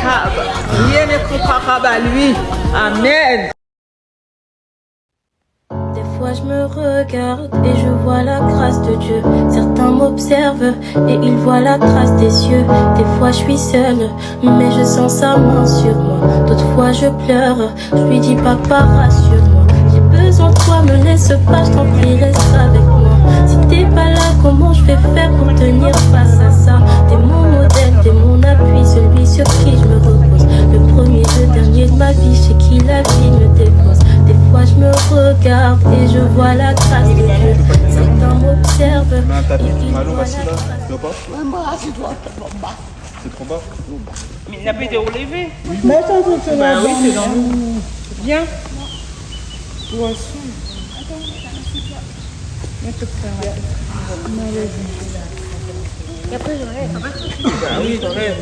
incomparable. Rien n'est comparable à lui. Amen. Des fois je me regarde et je vois la grâce de Dieu. Certains m'observent et ils voient la trace des cieux. Des fois je suis seule, mais je sens sa main sur moi. D'autres fois je pleure, je lui dis papa rassure-moi. J'ai besoin de toi, me laisse pas, je t'en prie reste avec moi. Si t'es pas là, comment je vais faire pour tenir face à ça? T'es mon modèle, t'es mon appui, celui sur qui je me repose. Le premier, le dernier de ma vie, chez qui la vie me dépose. Des fois je me regarde et je vois la trace de Dieu. Certains m'observent et ils voient la trace. C'est trop bas. Mais il n'a pas été relevé. Mais attends, c'est Bah oui, c'est dans nous. Viens. poisson. Et après je rêve. Bah oui, ton rêve.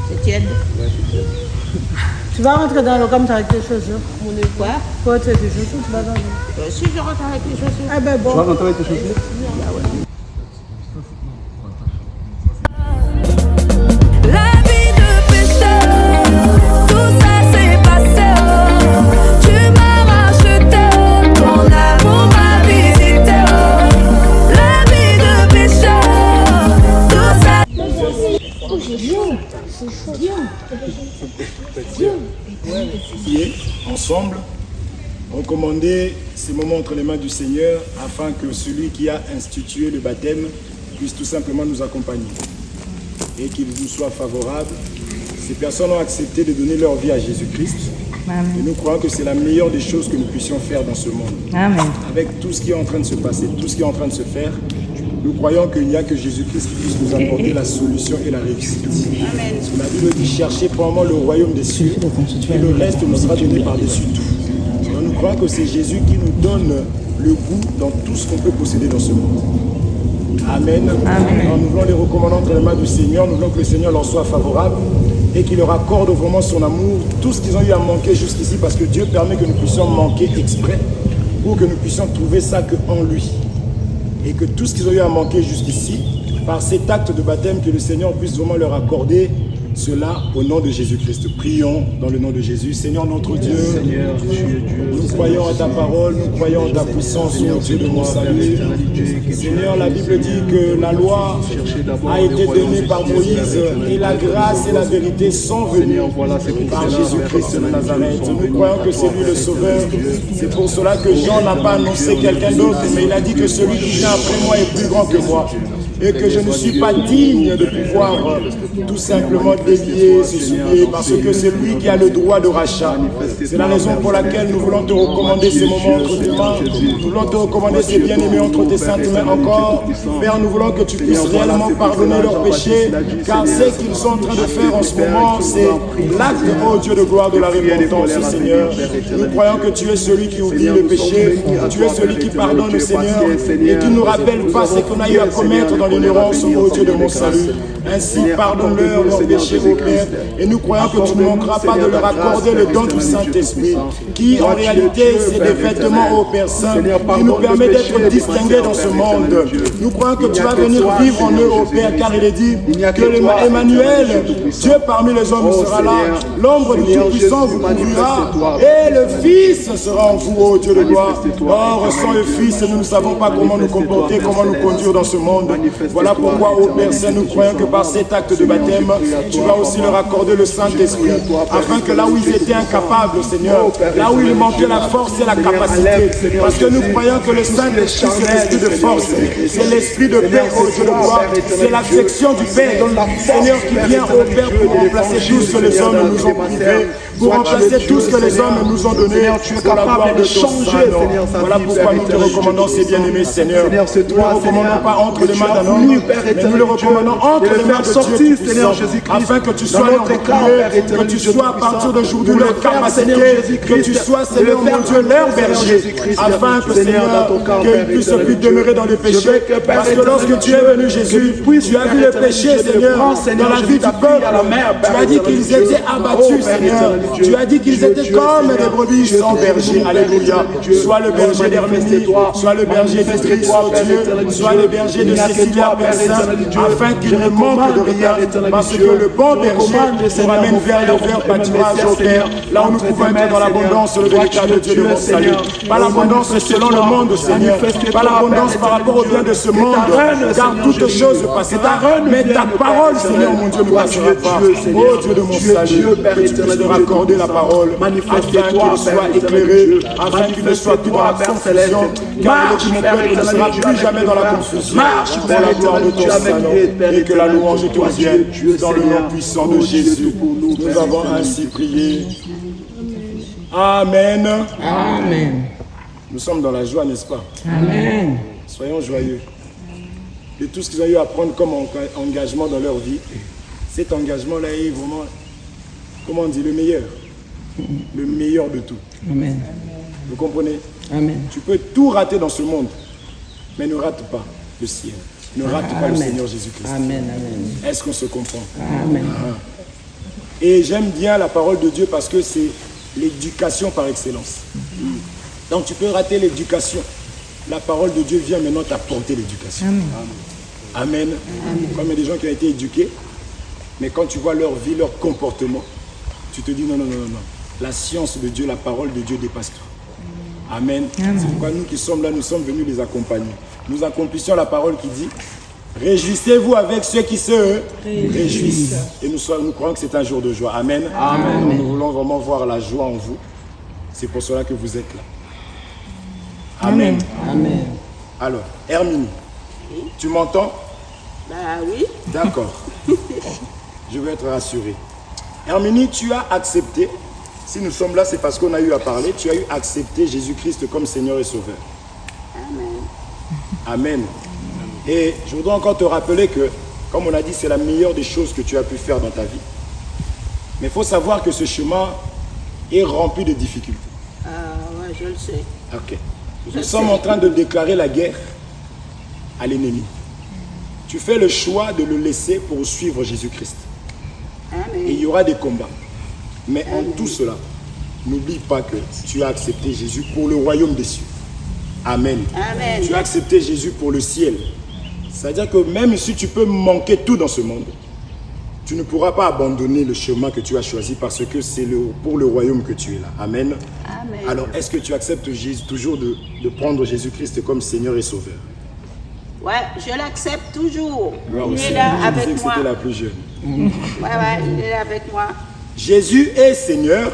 C'est tiède. Tu vas rentrer dans le comme ça avec tes chaussures. Mon quoi? Quoi, tu as tes chaussures, tu vas dans le... Si je rentre avec les chaussures. Eh ben bon. Tu vas rentrer avec tes chaussures? La vie de pécheur, tout ça s'est passé. Tu m'as racheté, ton amour m'a visité. La vie de pécheur, tout ça. Prier ensemble, recommander ces moments entre les mains du Seigneur afin que celui qui a institué le baptême puisse tout simplement nous accompagner et qu'il nous soit favorable. Ces personnes ont accepté de donner leur vie à Jésus-Christ et nous croyons que c'est la meilleure des choses que nous puissions faire dans ce monde. Amen. Avec tout ce qui est en train de se passer, tout ce qui est en train de se faire, nous croyons qu'il n'y a que Jésus-Christ qui puisse nous apporter la solution et la réussite. Parce que la Bible dit chercher premièrement le royaume des cieux et le reste nous sera donné par-dessus tout. Donc nous croyons que c'est Jésus qui nous donne le goût dans tout ce qu'on peut posséder dans ce monde. Amen. Alors, nous voulons les recommander entre les mains du Seigneur, nous voulons que le Seigneur leur soit favorable et qu'il leur accorde vraiment son amour, tout ce qu'ils ont eu à manquer jusqu'ici, parce que Dieu permet que nous puissions manquer exprès pour que nous puissions trouver ça qu'en lui. Et que tout ce qu'ils ont eu à manquer jusqu'ici, par cet acte de baptême, que le Seigneur puisse vraiment leur accorder cela au nom de Jésus-Christ. Prions dans le nom de Jésus. Seigneur notre Dieu, nous croyons à ta parole, nous croyons en ta puissance, ô Dieu de mon salut. Seigneur, la Bible dit que la loi a été donnée par Moïse et la grâce et la vérité sont venues par Jésus-Christ de Nazareth. Nous croyons que c'est lui le Sauveur. C'est pour cela que Jean n'a pas annoncé quelqu'un d'autre, mais il a dit que celui qui vient après moi est plus grand que moi. Et que je ne suis pas digne de pouvoir tout simplement délier ce soulier, parce que c'est lui qui a le droit de rachat. C'est la raison pour laquelle nous voulons te recommander ces moments entre tes mains. Nous voulons te recommander ces bien-aimés entre tes saintes mains encore. Père, nous voulons que tu puisses réellement pardonner leurs péchés, car ce qu'ils sont en train de faire en ce moment, c'est l'acte, ô Dieu de gloire, de la repentance, Seigneur. Nous croyons que tu es celui qui oublie le péché, tu es celui qui pardonne, Seigneur, et qui ne nous rappelle pas ce qu'on a eu à commettre dans l'ignorance, ô Dieu de mon salut. Ainsi, pardonne-leur leurs péchés, ô Père, et nous croyons que tu ne manqueras pas de leur accorder le don du Saint-Esprit, qui en réalité, c'est des vêtements, ô Père Saint, qui nous permet d'être distingués dans ce monde. Nous croyons que tu vas venir vivre en eux, ô Père, car il est dit que Emmanuel, Dieu parmi les hommes, sera là, l'ombre du Tout-Puissant vous couvrira, et le Fils sera en vous, ô Dieu de gloire. Or, sans le Fils, nous ne savons pas comment nous comporter, comment nous conduire dans ce monde. Voilà pourquoi, ô Père Saint, nous croyons que par cet acte de baptême, tu vas aussi leur accorder le Saint-Esprit, afin que là où ils étaient incapables, Seigneur, là où il manquait la force et la capacité, parce que nous croyons que le Saint-Esprit, c'est l'esprit de force, c'est l'esprit de paix, ô Dieu de gloire, c'est l'affection du Père, Seigneur, qui vient au Père pour remplacer tout ce que les hommes nous ont privé, pour remplacer tout ce que les hommes nous ont donné, pour la gloire de ton Saint-Nom. Voilà pourquoi nous te recommandons ces bien-aimés, Seigneur. Nous ne le recommandons pas entre les mains d'un homme, mais nous le recommandons entre les mains de Dieu Seigneur, afin que tu sois leur bouclier, que tu sois à partir d'aujourd'hui leur capacité, que tu sois, Seigneur, mon Dieu, leur berger, afin que, Seigneur, qu'ils puissent plus demeurer dans le péché, parce que lorsque tu es venu, Jésus, tu as vu le péché, Seigneur, dans la vie du peuple, tu as dit qu'ils étaient abattus, Seigneur, Tu as dit qu'ils étaient comme des brebis sans berger. Alléluia. Sois le berger d'Herménie, sois le berger d'Istrice, Dieu, sois le berger de Cécilia, Père Saint, afin qu'il ne manque de rien, parce que le bon berger nous ramène vers le vert pâturage au Père, là où nous pouvons être dans l'abondance, le véritable Dieu de mon salut. Pas l'abondance selon le monde, Seigneur, pas l'abondance par rapport au bien de ce monde, car toutes choses passera, mais ta parole, Seigneur, mon Dieu, ne passera pas. Oh Dieu de mon salut, que tu puisses leur accorder la parole, afin qu'il soit éclairé, afin qu'il ne soit plus dans la confusion, car mon peuple ne sera plus jamais dans la confusion. Pour la gloire de ton Saint-Nom, et que la louange te revienne dans le nom puissant de Jésus. Nous avons ainsi prié. Amen. Amen. Nous sommes dans la joie, n'est-ce pas? Amen. Soyons joyeux. De tout ce qu'ils ont eu à prendre comme engagement dans leur vie, cet engagement-là est vraiment, comment on dit, le meilleur. Le meilleur de tout. Amen. Vous comprenez? Amen. Tu peux tout rater dans ce monde, mais ne rate pas le ciel. Ne rate pas le Seigneur Jésus-Christ. Amen. Amen. Est-ce qu'on se comprend? Amen. Et j'aime bien la parole de Dieu parce que c'est l'éducation par excellence. Donc tu peux rater l'éducation. La parole de Dieu vient maintenant t'apporter l'éducation. Amen. Comme il y a des gens qui ont été éduqués, mais quand tu vois leur vie, leur comportement, tu te dis non. La science de Dieu, la parole de Dieu dépasse tout. Amen. C'est pourquoi nous qui sommes là, nous sommes venus les accompagner. Nous accomplissons la parole qui dit réjouissez-vous avec ceux qui se réjouissent. Et nous croyons que c'est un jour de joie. Amen. Amen. Nous voulons vraiment voir la joie en vous. C'est pour cela que vous êtes là. Amen. Amen. Alors, Herminie, tu m'entends? Bah oui. D'accord. Je veux être rassuré. Herminie, tu as accepté, si nous sommes là, c'est parce qu'on a eu à parler, tu as eu accepté Jésus-Christ comme Seigneur et Sauveur. Amen. Amen. Et je voudrais encore te rappeler que, comme on a dit, c'est la meilleure des choses que tu as pu faire dans ta vie. Mais il faut savoir que ce chemin est rempli de difficultés. Ah ouais, je le sais. Ok. Nous sommes en train de déclarer la guerre à l'ennemi. Tu fais le choix de le laisser pour suivre Jésus-Christ. Amen. Et il y aura des combats. Mais en tout cela, n'oublie pas que tu as accepté Jésus pour le royaume des cieux. Amen. Amen. Tu as accepté Jésus pour le ciel. C'est-à-dire que même si tu peux manquer tout dans ce monde, tu ne pourras pas abandonner le chemin que tu as choisi parce que c'est pour le royaume que tu es là. Amen. Amen. Alors, est-ce que tu acceptes toujours de prendre Jésus-Christ comme Seigneur et Sauveur? Ouais, je l'accepte toujours. Gloire au Il est Seigneur. là Je disais avec que moi. c'était la plus jeune. Ouais, il est là avec moi. Jésus est Seigneur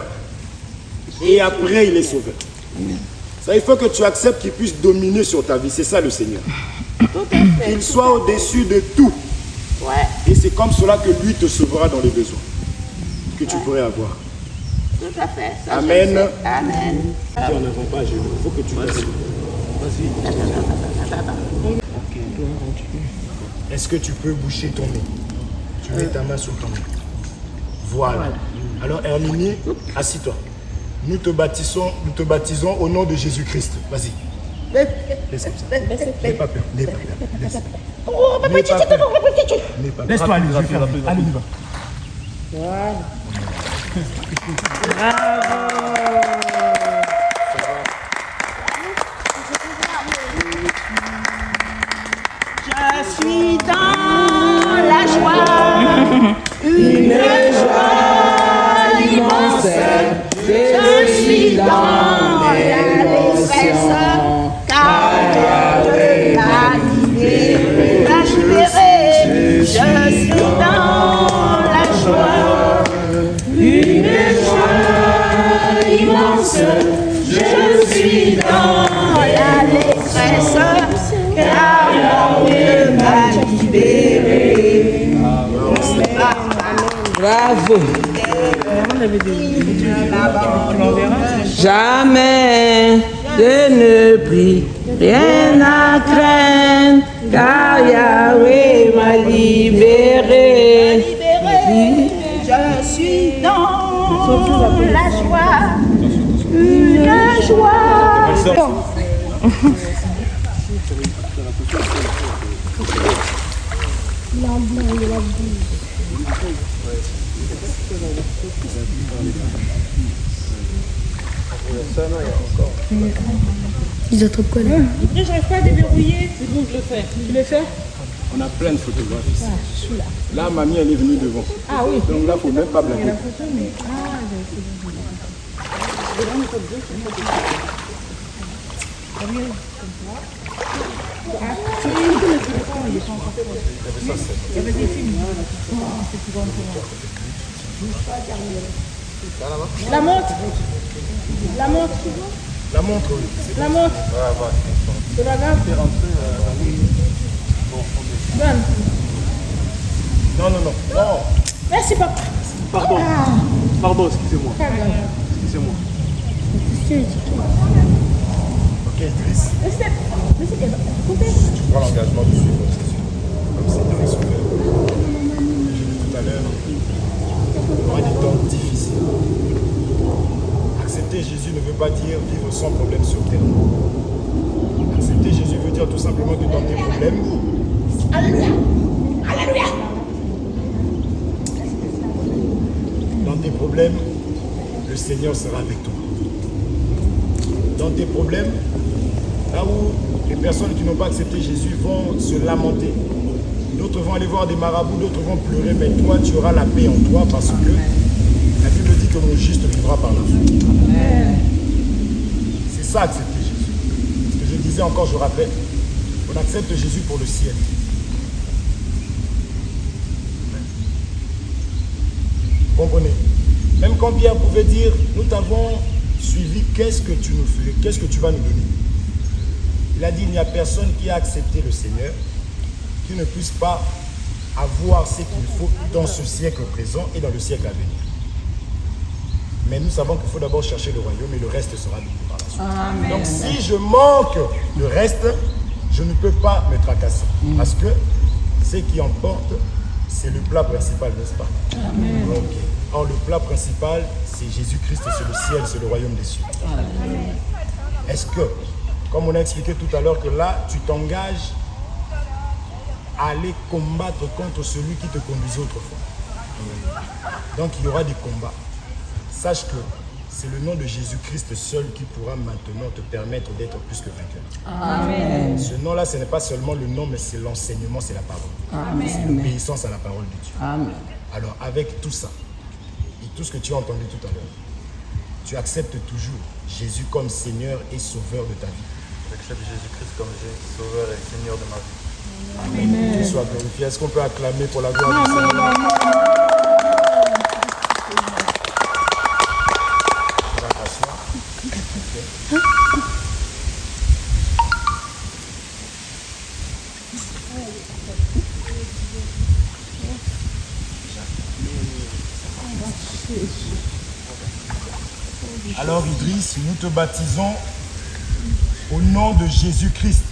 et après il est Sauveur. Ça, il faut que tu acceptes qu'il puisse dominer sur ta vie. C'est ça le Seigneur. Tout à fait. Qu'il soit au-dessus de tout. Ouais, Et c'est comme cela que lui te sauvera dans les besoins que tu pourrais avoir. tout à fait. Ça, Amen. je le sais. Amen. Viens en avant, pas, il faut que tu fasses. Est-ce que tu peux boucher ton nez? Tu mets ta main sur ton nez. Voilà. Alors Herminie, assis-toi. Nous te baptisons au nom de Jésus-Christ. Vas-y. Laisse comme ça. N'aie pas peur. N'aie pas peur. Laisse. N'aie pas peur. N'aie pas peur. Laisse-toi aller. Allez, on y va. Je suis dans la joie, une joie immense. Je suis dans l'allégresse, car Yahweh m'a libéré. Je suis dans la joie, une joie immense. Je suis dans l'allégresse, car Yahweh m'a libéré. Bravo. Jamais je ne prie, rien à craindre, car Yahweh m'a libéré. Je suis dans la joie, une joie. Ils ont trop de colère. Après, j'arrive pas à déverrouiller. C'est bon, je le fais. Tu le fais? On a plein de photographes ici. Là, mamie, elle est venue devant. Ah oui. Donc là, il ne faut même pas blaguer. La montre. La montre. La montre, oui. La montre. C'est pas grave. Donne. Non, non, non. Non. Merci, papa. Pardon. Pardon, excusez-moi. Excusez-moi. Ok, Idriss. Tu prends l'engagement de suivre comme Seigneur et Sauveur. Je l'ai dit tout à l'heure, il y aura des temps difficiles. Accepter Jésus ne veut pas dire vivre sans problème sur terre. Accepter Jésus veut dire tout simplement que dans tes problèmes, dans tes problèmes, le Seigneur sera avec toi. Dans tes problèmes, là où les personnes qui n'ont pas accepté Jésus vont se lamenter. D'autres vont aller voir des marabouts, d'autres vont pleurer, mais toi, tu auras la paix en toi parce que la Bible dit que mon juste vivra par la foi. C'est ça, accepter Jésus. Ce que je disais encore, je rappelle, on accepte Jésus pour le ciel. Vous comprenez? Même quand Pierre pouvait dire, nous t'avons suivi, qu'est-ce que tu nous fais? Qu'est-ce que tu vas nous donner? Il a dit, il n'y a personne qui a accepté le Seigneur qui ne puisse pas avoir ce qu'il faut dans ce siècle présent et dans le siècle à venir. Mais nous savons qu'il faut d'abord chercher le royaume et le reste sera donné par la suite. Amen. Donc si je manque le reste, je ne peux pas me tracasser. Parce que ce qui emporte, c'est le plat principal, n'est-ce pas? Amen. Donc, or, le plat principal, c'est Jésus-Christ, c'est le ciel, c'est le royaume des cieux. Est-ce que, comme on a expliqué tout à l'heure, que là, tu t'engages à aller combattre contre celui qui te conduisait autrefois? Donc, il y aura des combats. Sache que c'est le nom de Jésus-Christ seul qui pourra maintenant te permettre d'être plus que vainqueur. Amen. Ce nom-là, ce n'est pas seulement le nom, mais c'est l'enseignement, c'est la parole. C'est l'obéissance à la parole de Dieu. Amen. Alors, avec tout ça, et tout ce que tu as entendu tout à l'heure, tu acceptes toujours Jésus comme Seigneur et Sauveur de ta vie. J'accepte Jésus-Christ comme Sauveur et Seigneur de ma vie. Amen. Qu'il soit glorifié. Est-ce qu'on peut acclamer pour la gloire du Seigneur? Alors Idriss, nous te baptisons au nom de Jésus-Christ.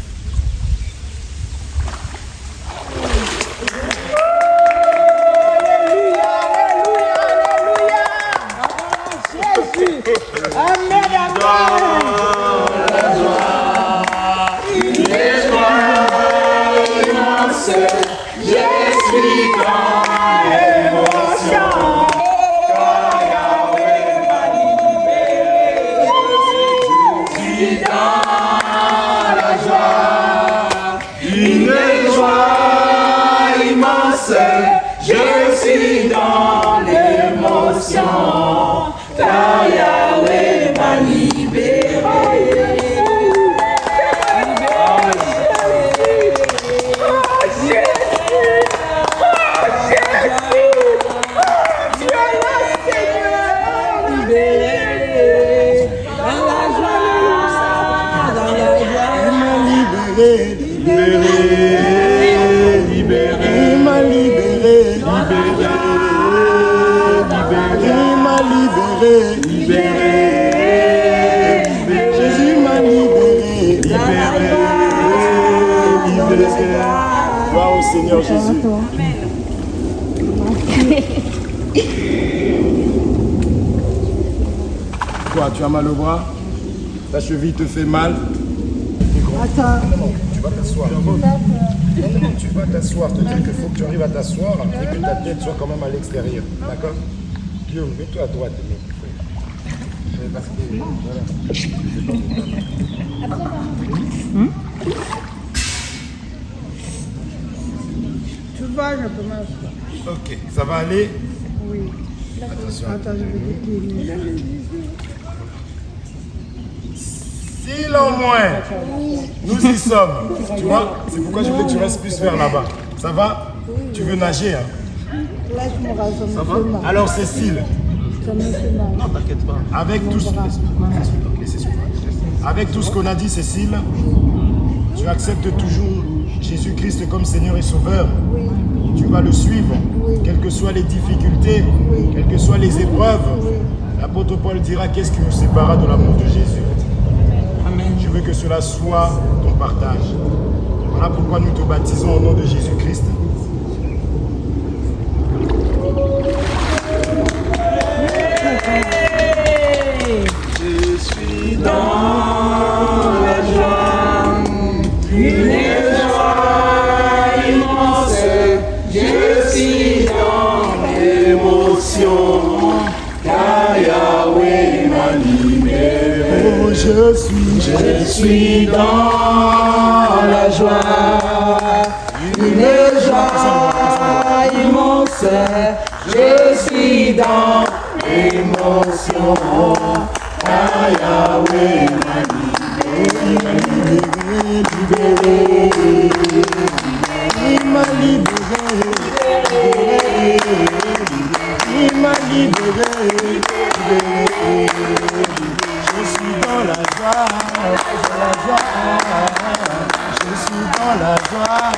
Gloire au Seigneur Jésus. Quoi, tu as mal au bras? Ta cheville te fait mal? T'es grand. Attends. Tu vas t'asseoir. Non, tu vas t'asseoir. C'est-à-dire qu'il faut que tu arrives à t'asseoir et que ta tête soit quand même à l'extérieur. D'accord? Guillaume, mets-toi à droite. Parce que, voilà. Tu vois, je peux m'asseoir. Ok, ça va aller? Oui. Attention. Attends, je vais décliner. S'il en moins, nous y sommes. Tu vois, c'est pourquoi je voulais que tu restes plus vers là-bas. Ça va? Tu veux nager, hein? Laisse-moi raisonner. Ça va? Alors Cécile, Ça me fait mal. Non, t'inquiète pas. avec tout ce qu'on a dit, Cécile, tu acceptes toujours Jésus-Christ comme Seigneur et Sauveur. Oui. Tu vas le suivre, quelles que soient les difficultés, quelles que soient les épreuves. L'apôtre Paul dira qu'est-ce qui nous séparera de l'amour de Jésus. Amen. Je veux que cela soit ton partage. Voilà pourquoi nous te baptisons au nom de Jésus-Christ. Je suis dans la joie, une joie immense. Je suis dans l'émotion, car Yahweh m'a libéré. Oh, je suis dans la joie, une joie immense. Je suis dans l'émotion, car Yahweh m'a libéré. Il m'a libéré. Je suis dans la joie, je suis dans la joie.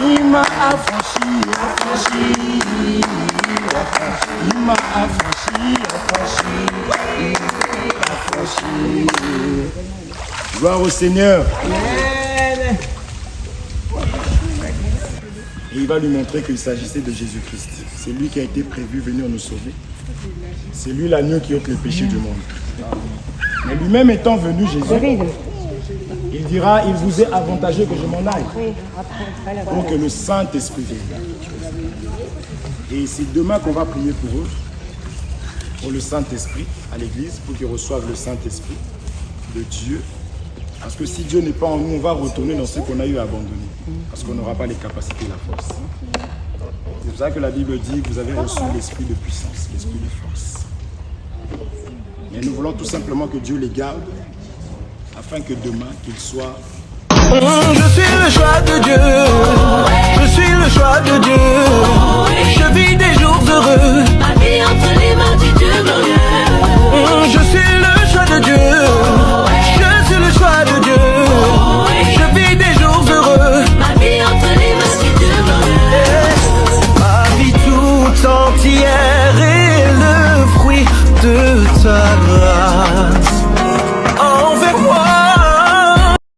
Il m'a affranchi. Il m'a affranchi. Gloire au Seigneur. Et il va lui montrer qu'il s'agissait de Jésus-Christ. C'est lui qui a été prévu venir nous sauver. C'est lui l'agneau qui ôte les péchés du monde. Mais lui-même étant venu, Jésus, il dira, il vous est avantageux que je m'en aille. Pour que le Saint-Esprit vienne. Et c'est demain qu'on va prier pour eux, pour le Saint-Esprit, à l'église, pour qu'ils reçoivent le Saint-Esprit de Dieu. Parce que si Dieu n'est pas en nous, on va retourner dans ce qu'on a eu à abandonner. Parce qu'on n'aura pas les capacités et la force. C'est pour ça que la Bible dit, vous avez reçu l'esprit de puissance, l'esprit de force. Mais nous voulons tout simplement que Dieu les garde, afin que demain, qu'ils soient... Je suis le choix de Dieu, je suis le choix de Dieu, je vis des jours heureux, Ma vie entre les mains du Dieu glorieux. je suis le choix de Dieu, je suis le choix de Dieu, je vis des jours heureux, Ma vie entre les mains du Dieu glorieux. ma vie tout entière est le fruit de ta grâce envers moi.